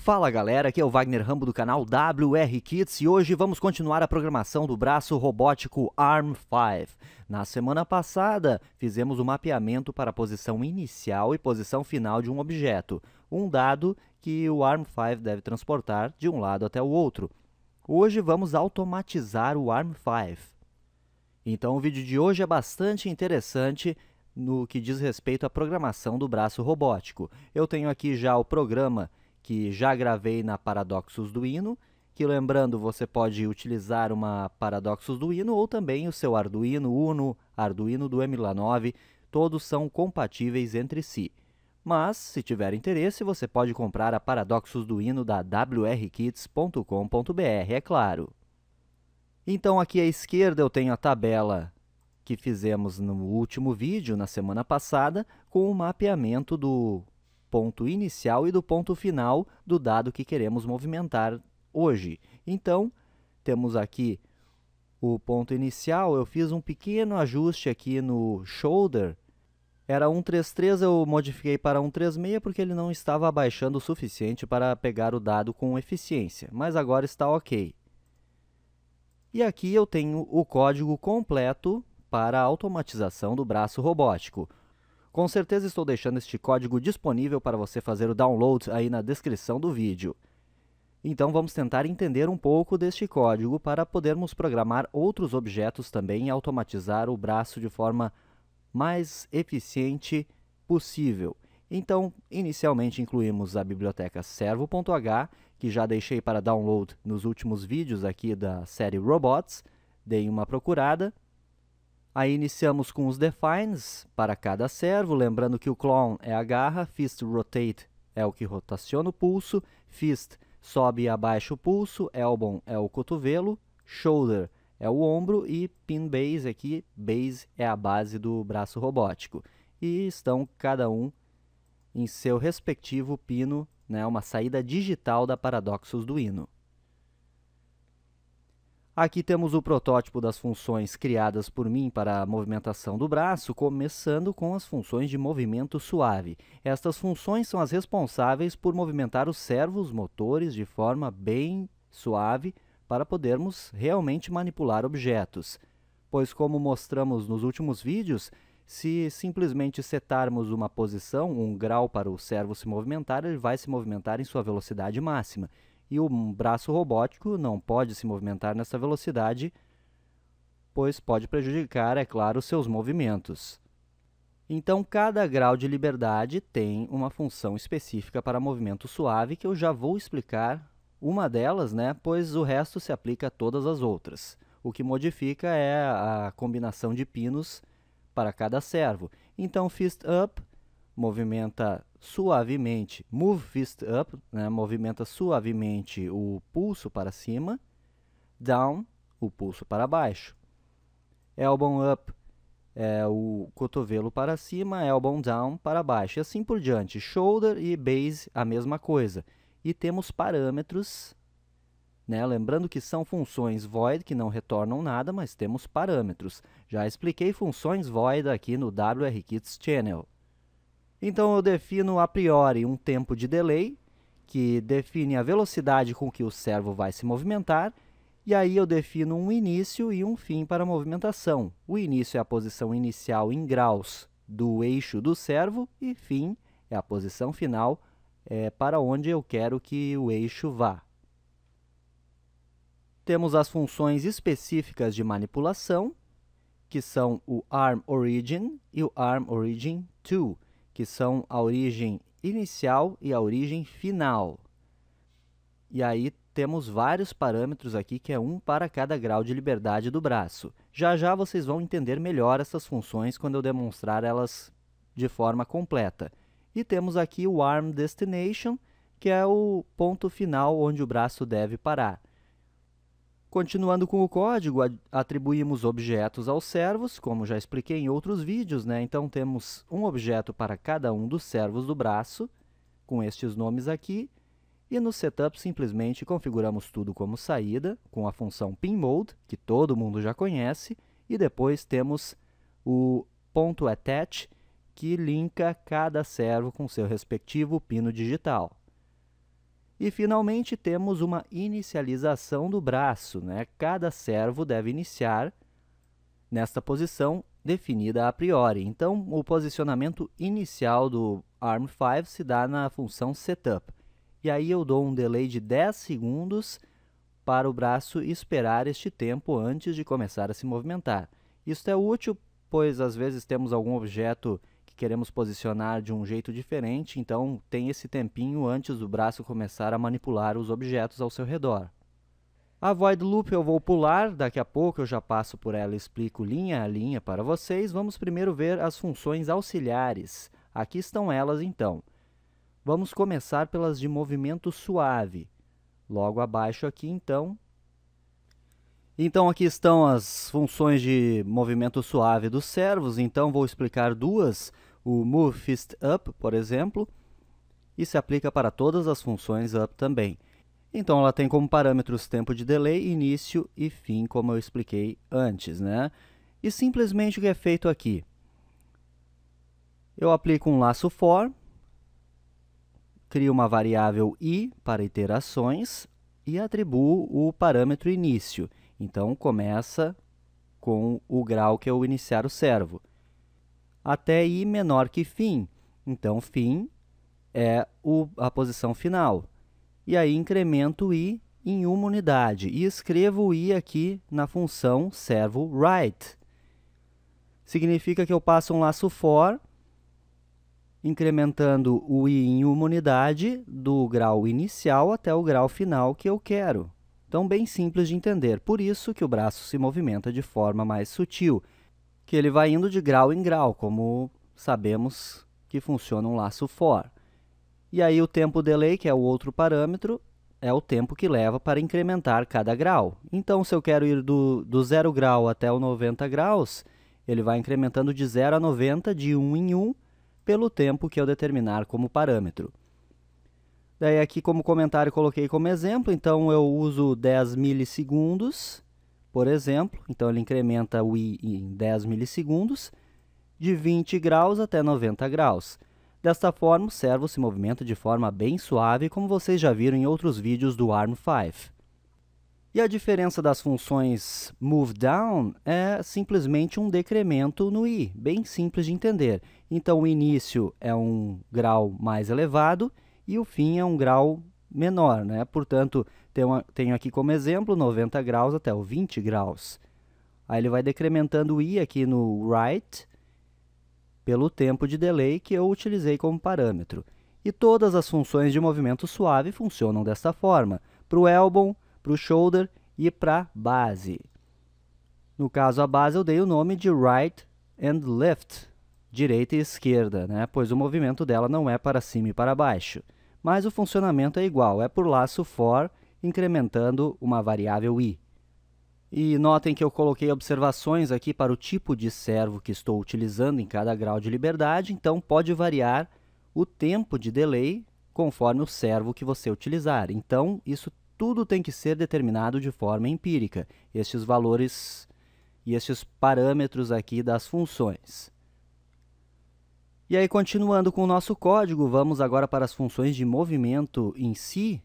Fala galera, aqui é o Wagner Rambo do canal WR Kits e hoje vamos continuar a programação do braço robótico ARM5. Na semana passada, fizemos o mapeamento para a posição inicial e posição final de um objeto, um dado que o ARM5 deve transportar de um lado até o outro. Hoje vamos automatizar o ARM5. Então o vídeo de hoje é bastante interessante no que diz respeito à programação do braço robótico. Eu tenho aqui já o programa que já gravei na Paradoxus Duino, que lembrando, você pode utilizar uma Paradoxus Duino ou também o seu Arduino Uno, Arduino do M9, todos são compatíveis entre si. Mas, se tiver interesse, você pode comprar a Paradoxus Duino da wrkits.com.br, é claro. Então, aqui à esquerda eu tenho a tabela que fizemos no último vídeo, na semana passada, com o mapeamento do ponto inicial e do ponto final do dado que queremos movimentar hoje. Então, temos aqui o ponto inicial, eu fiz um pequeno ajuste aqui no shoulder. Era 133, eu modifiquei para 136 porque ele não estava abaixando o suficiente para pegar o dado com eficiência, mas agora está ok. E aqui eu tenho o código completo para a automatização do braço robótico. Com certeza estou deixando este código disponível para você fazer o download aí na descrição do vídeo. Então vamos tentar entender um pouco deste código para podermos programar outros objetos também e automatizar o braço de forma mais eficiente possível. Então, inicialmente incluímos a biblioteca servo.h, que já deixei para download nos últimos vídeos aqui da série Robots. Deem uma procurada. Aí iniciamos com os defines para cada servo, lembrando que o clone é a garra, fist rotate é o que rotaciona o pulso, fist sobe e abaixa o pulso, elbow é o cotovelo, shoulder é o ombro e pin base aqui, base é a base do braço robótico. E estão cada um em seu respectivo pino, né, uma saída digital da Paradoxus Duino. Aqui temos o protótipo das funções criadas por mim para a movimentação do braço, começando com as funções de movimento suave. Estas funções são as responsáveis por movimentar os servos motores de forma bem suave para podermos realmente manipular objetos. Pois, como mostramos nos últimos vídeos, se simplesmente setarmos uma posição, um grau para o servo se movimentar, ele vai se movimentar em sua velocidade máxima. E o braço robótico não pode se movimentar nessa velocidade, pois pode prejudicar, é claro, seus movimentos. Então, cada grau de liberdade tem uma função específica para movimento suave, que eu já vou explicar uma delas, né, pois o resto se aplica a todas as outras. O que modifica é a combinação de pinos para cada servo. Então, fist up movimenta suavemente, move fist up, né, movimenta suavemente o pulso para cima, down, o pulso para baixo. Elbow up é o cotovelo para cima, elbow down para baixo, e assim por diante. Shoulder e base, a mesma coisa. E temos parâmetros, né, lembrando que são funções void, que não retornam nada, mas temos parâmetros. Já expliquei funções void aqui no WRKits Channel. Então, eu defino a priori um tempo de delay, que define a velocidade com que o servo vai se movimentar, e aí eu defino um início e um fim para a movimentação. O início é a posição inicial em graus do eixo do servo, e fim é a posição final para onde eu quero que o eixo vá. Temos as funções específicas de manipulação, que são o arm origin e o arm origin to, que são a origem inicial e a origem final. E aí temos vários parâmetros aqui, que é um para cada grau de liberdade do braço. Já já vocês vão entender melhor essas funções quando eu demonstrar elas de forma completa. E temos aqui o arm destination, que é o ponto final onde o braço deve parar. Continuando com o código, atribuímos objetos aos servos, como já expliquei em outros vídeos, né? Então, temos um objeto para cada um dos servos do braço, com estes nomes aqui, e no setup simplesmente configuramos tudo como saída, com a função pinMode, que todo mundo já conhece, e depois temos o .attach, que linka cada servo com seu respectivo pino digital. E, finalmente, temos uma inicialização do braço, né? Cada servo deve iniciar nesta posição definida a priori. Então, o posicionamento inicial do ARM5 se dá na função setup. E aí eu dou um delay de 10 segundos para o braço esperar este tempo antes de começar a se movimentar. Isso é útil, pois às vezes temos algum objeto que queremos posicionar de um jeito diferente, então tem esse tempinho antes do braço começar a manipular os objetos ao seu redor. A void loop eu vou pular, daqui a pouco eu já passo por ela e explico linha a linha para vocês. Vamos primeiro ver as funções auxiliares. Aqui estão elas então. Vamos começar pelas de movimento suave. Logo abaixo aqui então. Então aqui estão as funções de movimento suave dos servos. Então vou explicar duas. O Move Fist Up, por exemplo, e se aplica para todas as funções up também. Então, ela tem como parâmetros tempo de delay, início e fim, como eu expliquei antes, né? E simplesmente o que é feito aqui? Eu aplico um laço for, crio uma variável i para iterações e atribuo o parâmetro início. Então, começa com o grau que eu iniciar o servo. Até i menor que fim. Então, fim é a posição final. E aí, incremento i em uma unidade. E escrevo o i aqui na função servo write. Significa que eu passo um laço for, incrementando o i em uma unidade do grau inicial até o grau final que eu quero. Então, bem simples de entender. Por isso que o braço se movimenta de forma mais sutil, que ele vai indo de grau em grau, como sabemos que funciona um laço for. E aí o tempo delay, que é o outro parâmetro, é o tempo que leva para incrementar cada grau. Então, se eu quero ir do 0 grau até o 90 graus, ele vai incrementando de 0 a 90, de 1 em 1, pelo tempo que eu determinar como parâmetro. Daí aqui, como comentário, coloquei como exemplo, então eu uso 10 milissegundos, por exemplo. Então, ele incrementa o i em 10 milissegundos, de 20 graus até 90 graus. Desta forma, o servo se movimenta de forma bem suave, como vocês já viram em outros vídeos do ARM5. E a diferença das funções move down é simplesmente um decremento no i, bem simples de entender. Então, o início é grau mais elevado e o fim é um grau menor, né? Portanto, tenho aqui como exemplo 90 graus até o 20 graus. Aí ele vai decrementando o i aqui no write, pelo tempo de delay que eu utilizei como parâmetro. E todas as funções de movimento suave funcionam desta forma, para o elbow, para o shoulder e para a base. No caso, a base eu dei o nome de right and left, direita e esquerda, né? Pois o movimento dela não é para cima e para baixo. Mas o funcionamento é igual, é por laço for, incrementando uma variável i. E notem que eu coloquei observações aqui para o tipo de servo que estou utilizando em cada grau de liberdade, então pode variar o tempo de delay conforme o servo que você utilizar. Então, isso tudo tem que ser determinado de forma empírica, estes valores e estes parâmetros aqui das funções. E aí, continuando com o nosso código, vamos agora para as funções de movimento em si,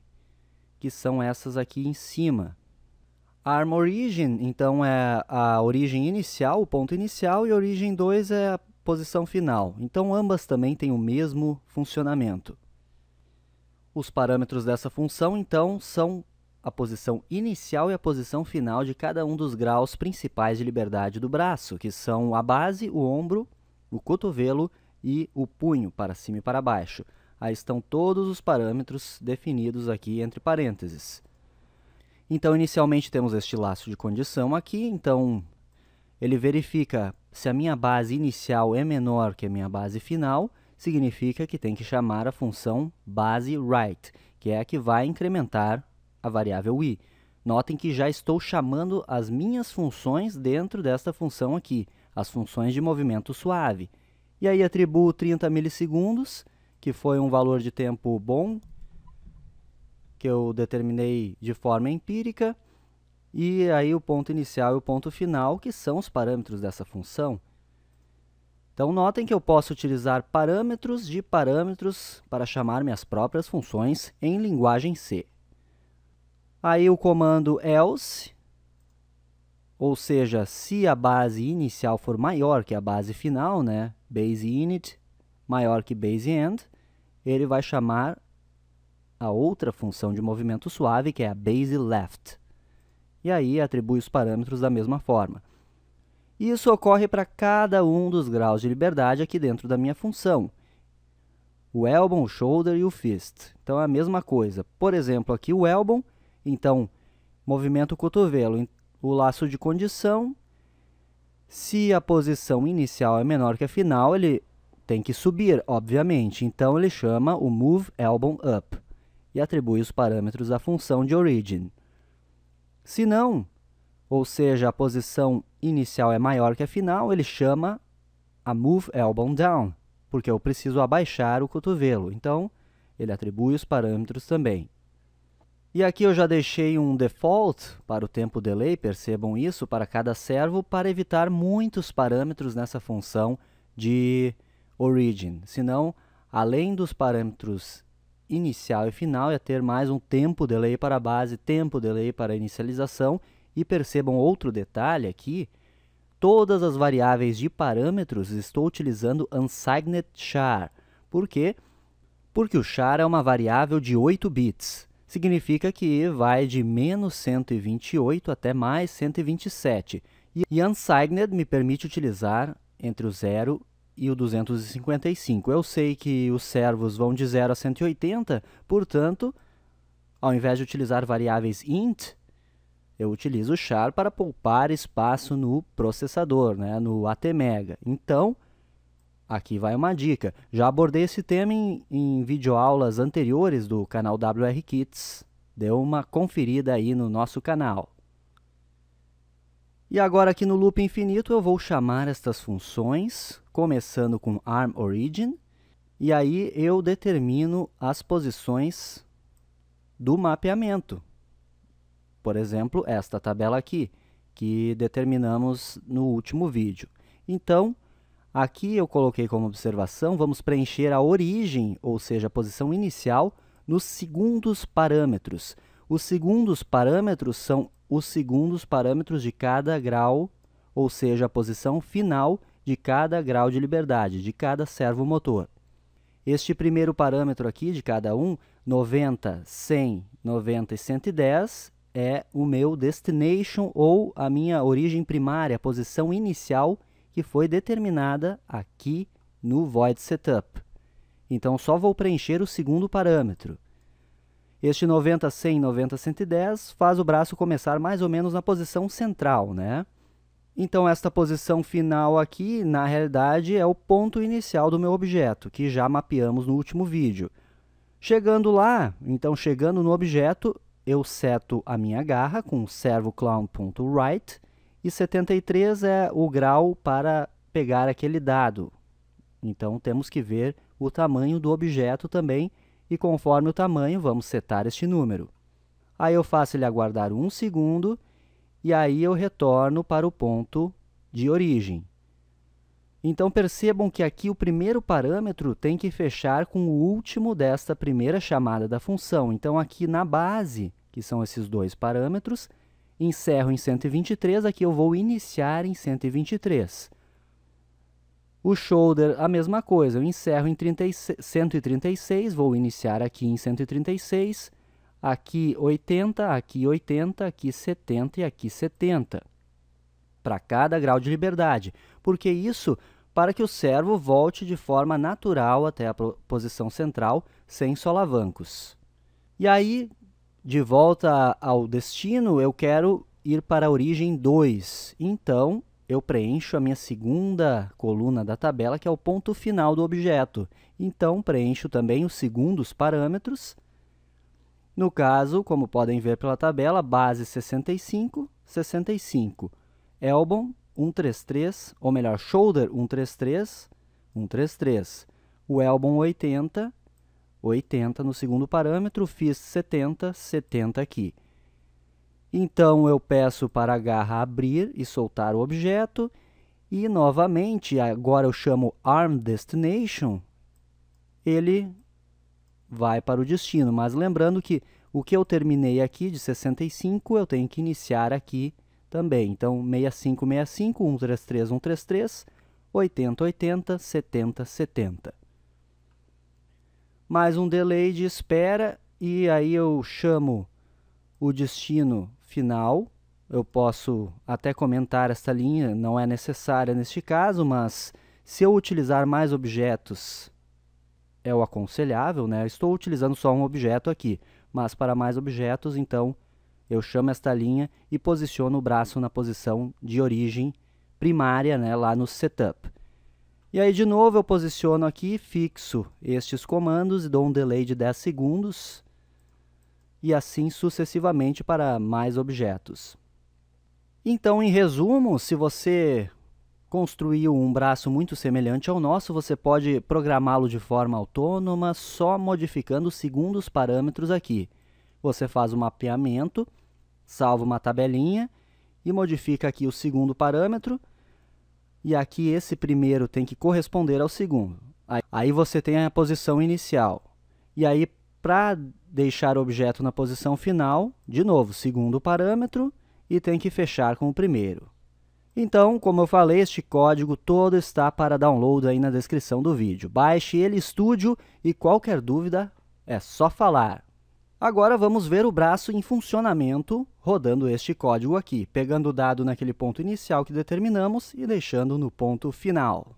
que são essas aqui em cima. A arm origin, então, é a origem inicial, o ponto inicial, e a origem 2 é a posição final. Então, ambas também têm o mesmo funcionamento. Os parâmetros dessa função, então, são a posição inicial e a posição final de cada um dos graus principais de liberdade do braço, que são a base, o ombro, o cotovelo e o punho, para cima e para baixo. Aí estão todos os parâmetros definidos aqui entre parênteses. Então, inicialmente, temos este laço de condição aqui. Então, ele verifica se a minha base inicial é menor que a minha base final, significa que tem que chamar a função base right, que é a que vai incrementar a variável i. Notem que já estou chamando as minhas funções dentro desta função aqui, as funções de movimento suave. E aí atribuo 30 milissegundos, que foi um valor de tempo bom, que eu determinei de forma empírica, e aí o ponto inicial e o ponto final, que são os parâmetros dessa função. Então, notem que eu posso utilizar parâmetros de parâmetros para chamar minhas próprias funções em linguagem C. Aí o comando else, ou seja, se a base inicial for maior que a base final, né, base init maior que base end, ele vai chamar a outra função de movimento suave, que é a base left. E aí atribui os parâmetros da mesma forma. Isso ocorre para cada um dos graus de liberdade aqui dentro da minha função. O elbow, o shoulder e o fist. Então, é a mesma coisa. Por exemplo, aqui o elbow, então, movimento cotovelo, o laço de condição. Se a posição inicial é menor que a final, ele tem que subir, obviamente. Então, ele chama o move elbow up e atribui os parâmetros da função de origin. Se não, ou seja, a posição inicial é maior que a final, ele chama a move elbow down, porque eu preciso abaixar o cotovelo. Então, ele atribui os parâmetros também. E aqui eu já deixei um default para o tempo delay, percebam isso, para cada servo, para evitar muitos parâmetros nessa função de origin. Senão, além dos parâmetros inicial e final, ia ter mais um tempo delay para a base, tempo delay para a inicialização. E percebam outro detalhe aqui, todas as variáveis de parâmetros estou utilizando unsigned char. Por quê? Porque o char é uma variável de 8 bits. Significa que vai de menos 128 até mais 127. E unsigned me permite utilizar entre o 0 e o 255. Eu sei que os servos vão de 0 a 180, portanto, ao invés de utilizar variáveis int, eu utilizo o char para poupar espaço no processador, né, no ATmega. Então, aqui vai uma dica. Já abordei esse tema em videoaulas anteriores do canal WR Kits. Dê uma conferida aí no nosso canal. E agora aqui no loop infinito eu vou chamar estas funções, começando com armOrigin, e aí eu determino as posições do mapeamento. Por exemplo, esta tabela aqui, que determinamos no último vídeo. Então, aqui eu coloquei como observação, vamos preencher a origem, ou seja, a posição inicial, nos segundos parâmetros. Os segundos parâmetros são os segundos parâmetros de cada grau, ou seja, a posição final de cada grau de liberdade, de cada servo motor. Este primeiro parâmetro aqui, de cada um, 90, 100, 90 e 110, é o meu destination, ou a minha origem primária, a posição inicial, que foi determinada aqui no void setup. Então, só vou preencher o segundo parâmetro. Este 90, 100, 90, 110 faz o braço começar mais ou menos na posição central, né? Então, esta posição final aqui, na realidade, é o ponto inicial do meu objeto, que já mapeamos no último vídeo. Chegando lá, então, chegando no objeto, eu seto a minha garra com servoclown.write, e 73 é o grau para pegar aquele dado. Então, temos que ver o tamanho do objeto também, e conforme o tamanho, vamos setar este número. Aí eu faço ele aguardar 1 segundo, e aí eu retorno para o ponto de origem. Então, percebam que aqui o primeiro parâmetro tem que fechar com o último desta primeira chamada da função. Então, aqui na base, que são esses dois parâmetros, encerro em 123, aqui eu vou iniciar em 123. O shoulder, a mesma coisa, eu encerro em 136, vou iniciar aqui em 136, aqui 80, aqui 80, aqui 70 e aqui 70. Para cada grau de liberdade. Porque isso para que o servo volte de forma natural até a posição central, sem solavancos. E aí, de volta ao destino, eu quero ir para a origem 2. Então, eu preencho a minha segunda coluna da tabela, que é o ponto final do objeto. Então, preencho também os segundos parâmetros. No caso, como podem ver pela tabela, base 65, 65. Elbow 133, ou melhor, shoulder 133, 133. O elbow 80, 80 no segundo parâmetro, fist 70, 70 aqui. Então, eu peço para a garra abrir e soltar o objeto, E novamente, agora eu chamo Arm Destination, ele vai para o destino. Mas lembrando que o que eu terminei aqui de 65, eu tenho que iniciar aqui também. Então, 65, 65, 133, 133, 80, 80, 70, 70. Mais um delay de espera e aí eu chamo o destino final. Eu posso até comentar esta linha, não é necessária neste caso, mas se eu utilizar mais objetos, é o aconselhável, né? Eu estou utilizando só um objeto aqui, mas para mais objetos, então, eu chamo esta linha e posiciono o braço na posição de origem primária, né, lá no setup. E aí, de novo, eu posiciono aqui, fixo estes comandos e dou um delay de 10 segundos, e assim sucessivamente para mais objetos. Então, em resumo, se você construiu um braço muito semelhante ao nosso, você pode programá-lo de forma autônoma, só modificando segundo os parâmetros aqui. Você faz o mapeamento, salva uma tabelinha e modifica aqui o segundo parâmetro, e aqui esse primeiro tem que corresponder ao segundo. Aí você tem a posição inicial. E aí, para deixar o objeto na posição final, de novo, segundo parâmetro, e tem que fechar com o primeiro. Então, como eu falei, este código todo está para download aí na descrição do vídeo. Baixe ele, estude-o e qualquer dúvida é só falar. Agora vamos ver o braço em funcionamento rodando este código aqui, pegando o dado naquele ponto inicial que determinamos e deixando no ponto final.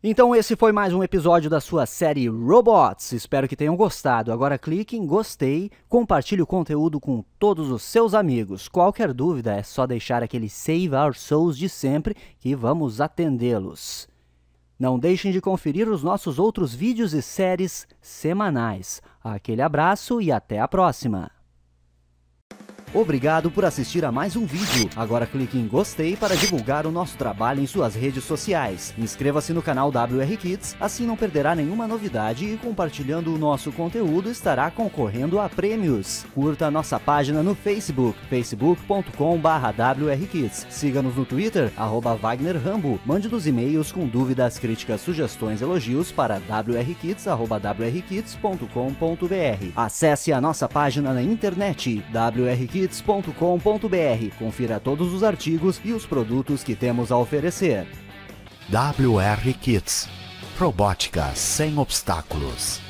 Então esse foi mais um episódio da sua série Robots. Espero que tenham gostado. Agora clique em gostei, compartilhe o conteúdo com todos os seus amigos. Qualquer dúvida é só deixar aquele Save Our Souls de sempre que vamos atendê-los. Não deixem de conferir os nossos outros vídeos e séries semanais. Aquele abraço e até a próxima! Obrigado por assistir a mais um vídeo. Agora clique em gostei para divulgar o nosso trabalho em suas redes sociais. Inscreva-se no canal WR Kids, assim não perderá nenhuma novidade e compartilhando o nosso conteúdo estará concorrendo a prêmios. Curta a nossa página no Facebook, facebook.com/WRKids. Siga-nos no Twitter, @WagnerRambo. Mande-nos e-mails com dúvidas, críticas, sugestões, elogios para wrkids@wrkids.com.br. Acesse a nossa página na internet, wrkids.com.br. Confira todos os artigos e os produtos que temos a oferecer. WR Kids. Robótica sem obstáculos.